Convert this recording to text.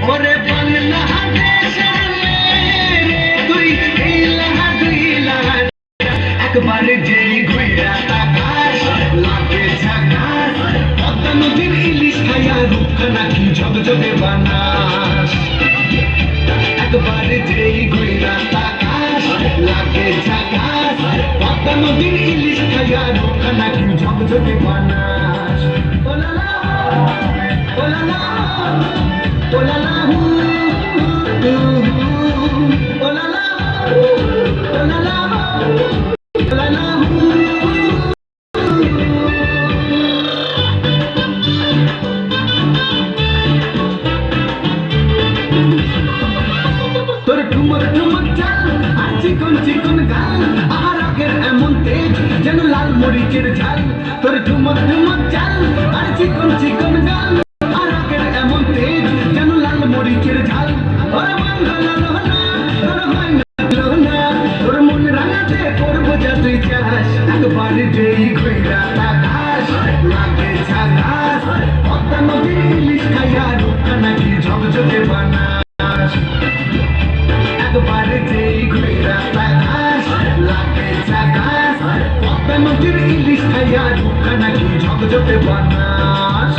ওরে বাংলাদেশের মেয়ে তুই এই লাহা দুই লাহা একবার যেই ঘুইরা তাকাস লাগে ঝাকাস পদ্মা নদীর ইলিশ খাইয়া রূপখানা কি ঝকঝকে বানাস একবার যেই ঘুইরা তাকাস লাগে ঝাকাস পদ্মা নদীর ইলিশ খাইয়া রূপখানা কি ঝকঝকে বানাস ও লা লা ও লা লা ও লা লা ও লা লা ও লা লা তোর ঠুমক ঠুমক চাল আর চিকন চিকন গাল আর আগের এমন তেজ যেন লাল মরিচের ঝাল তোর ঠুমক ঠুমক চাল আর চিকন চিকন গাল আর আগের এমন তেজ যেন লাল মরিচের ঝাল ওর বাংলা লোহনা তোর হয় না লোহনা তোর মন রাঙাতে করবো যা তুই চাস একবার যেই ঘুইরা তাকাস লাগে ঝাকাস পদ্মা নদীর ইলিশ খাইয়া রূপখানা কি ঝকঝকে বানাস একবার যেই ঘুইরা তাকাস লাগে ঝাকাস পদ্মা নদীর ইলিশ খাইয়া রূপখানা কি ঝকঝকে বানাস